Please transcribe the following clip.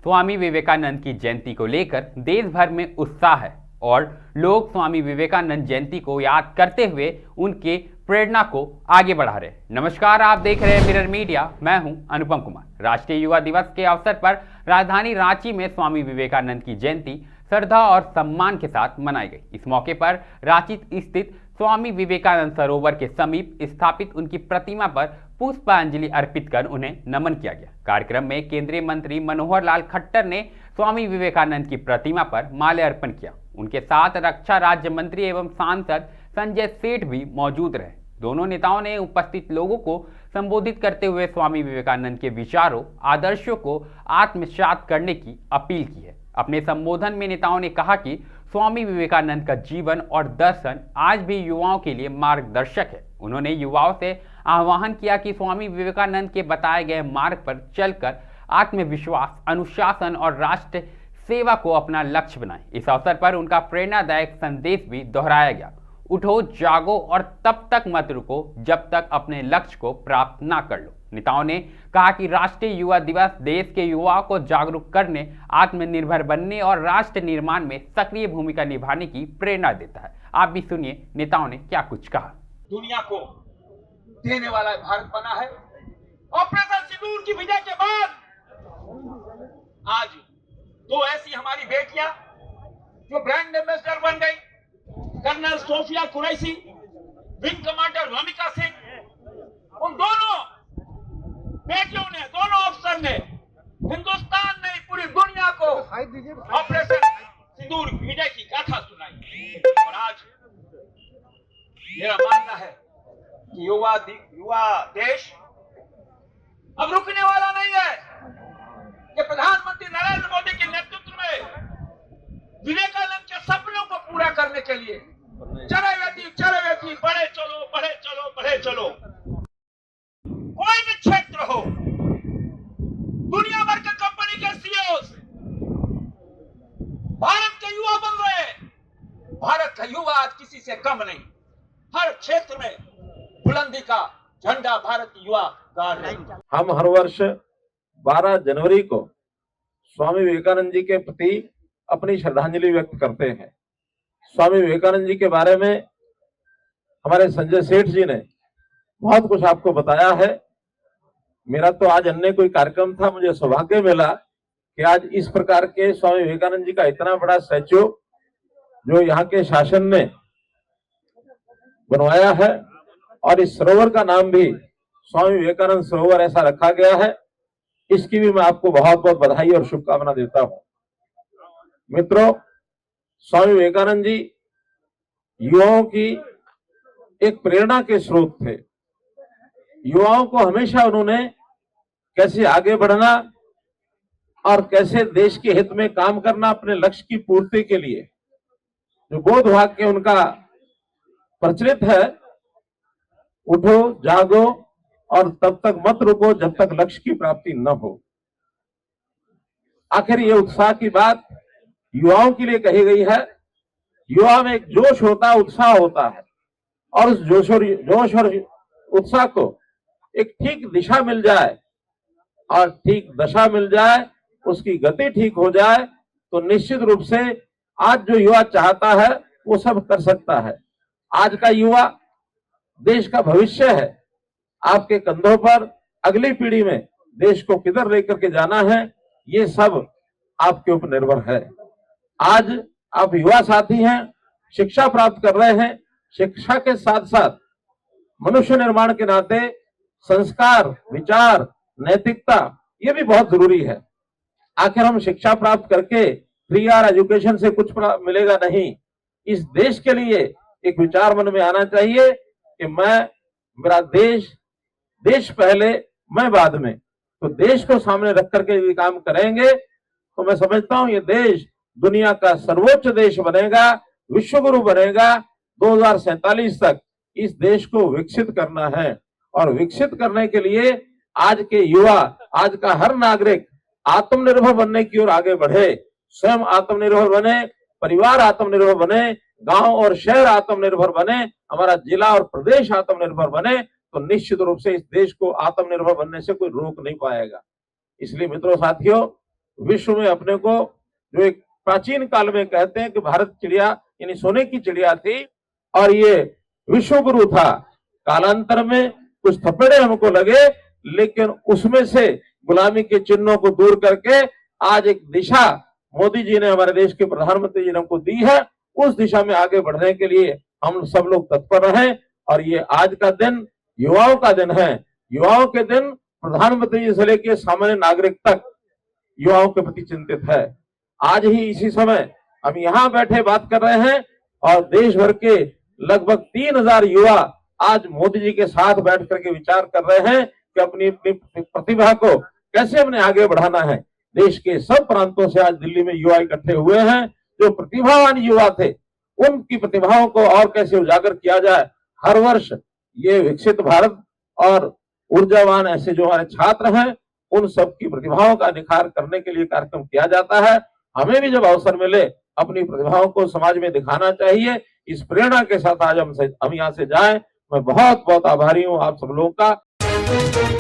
स्वामी विवेकानंद की जयंती को लेकर देश भर में उत्साह है और लोग स्वामी विवेकानंद जयंती को याद करते हुए उनके प्रेरणा को आगे बढ़ा रहे। नमस्कार, आप देख रहे हैं मिरर मीडिया। मैं हूं अनुपम कुमार। राष्ट्रीय युवा दिवस के अवसर पर राजधानी रांची में स्वामी विवेकानंद की जयंती श्रद्धा और सम्मान के साथ मनाई गई। इस मौके पर रांची स्थित स्वामी विवेकानंद सरोवर के समीप स्थापित उनकी प्रतिमा पर पुष्पांजलि अर्पित कर उन्हें नमन किया गया। कार्यक्रम में केंद्रीय मंत्री मनोहर लाल खट्टर ने स्वामी विवेकानंद की प्रतिमा पर माल्यार्पण किया। उनके साथ रक्षा राज्य मंत्री एवं सांसद संजय सेठ भी मौजूद रहे। दोनों नेताओं ने उपस्थित लोगों को संबोधित करते हुए स्वामी विवेकानंद के विचारों, आदर्शों को आत्मसात करने की अपील की है। अपने संबोधन में नेताओं ने कहा कि स्वामी विवेकानंद का जीवन और दर्शन आज भी युवाओं के लिए मार्गदर्शक है। उन्होंने युवाओं से आह्वान किया कि स्वामी विवेकानंद के बताए गए मार्ग पर चलकर आत्मविश्वास, अनुशासन और राष्ट्र सेवा को अपना लक्ष्य बनाएं। इस अवसर पर उनका प्रेरणादायक संदेश भी दोहराया गया। उठो, जागो और तब तक मत रुको जब तक अपने लक्ष्य को प्राप्त ना कर लो। नेताओं ने कहा कि राष्ट्रीय युवा दिवस देश के युवाओं को जागरूक करने, आत्मनिर्भर बनने और राष्ट्र निर्माण में सक्रिय भूमिका निभाने की प्रेरणा देता है। आप भी सुनिए नेताओं ने क्या कुछ कहा। दुनिया को देने वाला भारत बना है। ऑपरेशन सिंदूर की विजय के बाद आज दो ऐसी हमारी बेटियां जो ब्रांड एम्बेसडर बन गई, colonel Sofia Qureshi, wing commander Bhumika Singh. उन दोनों बेटियों ने, दोनों अफसर ने हिंदुस्तान ने पूरी दुनिया को ऑपरेशन सिंदूर विजय की गाथा सुनाई। और आज मेरा मानना है कि युवा देश अब रुकने वाला नहीं है। कि प्रधानमंत्री नरेंद्र मोदी के नेतृत्व में विवेकानंद के सपनों को पूरा करने के लिए चले बढ़े चलो। कोई भी क्षेत्र हो, दुनिया भर के कंपनी के सीईओ भारत के युवा बन रहे हैं। भारत का युवा आज किसी से कम नहीं। हर क्षेत्र में बुलंदी का झंडा भारत युवा गाड़ रहे हैं। हम हर वर्ष 12 जनवरी को स्वामी विवेकानंद जी के प्रति अपनी श्रद्धांजलि व्यक्त करते हैं। स्वामी विवेकानंद जी के बारे में हमारे संजय सेठ जी ने बहुत कुछ आपको बताया है। मेरा तो आज अन्य कोई कार्यक्रम था, मुझे सौभाग्य मिला कि आज इस प्रकार के स्वामी विवेकानंद जी का इतना बड़ा स्टैच्यू जो यहाँ के शासन ने बनवाया है, और इस सरोवर का नाम भी स्वामी विवेकानंद सरोवर ऐसा रखा गया है, इसकी भी मैं आपको बहुत बहुत बधाई और शुभकामना देता हूं। मित्रों, स्वामी विवेकानंद जी युवाओं की एक प्रेरणा के स्रोत थे। युवाओं को हमेशा उन्होंने कैसे आगे बढ़ना और कैसे देश के हित में काम करना, अपने लक्ष्य की पूर्ति के लिए जो बोध वाक्य उनका प्रचलित है, उठो, जागो और तब तक मत रुको जब तक लक्ष्य की प्राप्ति न हो। आखिर ये उत्साह की बात युवाओं के लिए कही गई है। युवा में एक जोश होता है, उत्साह होता है, और उस जोश और उत्साह को एक ठीक दिशा मिल जाए और ठीक दशा मिल जाए, उसकी गति ठीक हो जाए, तो निश्चित रूप से आज जो युवा चाहता है वो सब कर सकता है। आज का युवा देश का भविष्य है। आपके कंधों पर अगली पीढ़ी में देश को किधर लेकर के जाना है, ये सब आपके ऊपर निर्भर है। आज आप युवा साथी हैं, शिक्षा प्राप्त कर रहे हैं। शिक्षा के साथ साथ मनुष्य निर्माण के नाते संस्कार, विचार, नैतिकता, ये भी बहुत जरूरी है। आखिर हम शिक्षा प्राप्त करके फ्री आर एजुकेशन से कुछ मिलेगा नहीं। इस देश के लिए एक विचार मन में आना चाहिए कि मेरा देश पहले, मैं बाद में। तो देश को सामने रख करके यदि काम करेंगे तो मैं समझता हूं ये देश दुनिया का सर्वोच्च देश बनेगा, विश्व गुरु बनेगा। 2047 तक इस देश को विकसित करना है, और विकसित करने के लिए आज के युवा, आज का हर नागरिक आत्मनिर्भर बनने की ओर आगे बढ़े। स्वयं आत्मनिर्भर बने, परिवार आत्मनिर्भर बने, गांव और शहर आत्मनिर्भर बने, हमारा जिला और प्रदेश आत्मनिर्भर बने, तो निश्चित रूप से इस देश को आत्मनिर्भर बनने से कोई रोक नहीं पाएगा। इसलिए मित्रों, साथियों, विश्व में अपने को, जो एक प्राचीन काल में कहते हैं कि भारत चिड़िया यानी सोने की चिड़िया थी और ये विश्व गुरु था। कालांतर में कुछ थपेड़े हमको लगे, लेकिन उसमें से गुलामी के चिन्हों को दूर करके आज एक दिशा मोदी जी ने, हमारे देश के प्रधानमंत्री जी ने हमको दी है। उस दिशा में आगे बढ़ने के लिए हम सब लोग तत्पर रहें। और ये आज का दिन युवाओं का दिन है। युवाओं के दिन प्रधानमंत्री जी से लेकर सामान्य नागरिक तक युवाओं के प्रति चिंतित है। आज ही इसी समय हम यहाँ बैठे बात कर रहे हैं और देश भर के लगभग 3000 युवा आज मोदी जी के साथ बैठ करके विचार कर रहे हैं कि अपनी अपनी प्रतिभा को कैसे हमने आगे बढ़ाना है। देश के सब प्रांतों से आज दिल्ली में युवा इकट्ठे हुए हैं। जो प्रतिभावान युवा थे, उनकी प्रतिभाओं को और कैसे उजागर किया जाए। हर वर्ष ये विकसित भारत और ऊर्जावान ऐसे जो हमारे छात्र हैं, उन सब की प्रतिभाओं का निखार करने के लिए कार्यक्रम किया जाता है। हमें भी जब अवसर मिले अपनी प्रतिभाओं को समाज में दिखाना चाहिए। इस प्रेरणा के साथ आज हम यहाँ से जाएं। मैं बहुत बहुत आभारी हूँ आप सब लोगों का।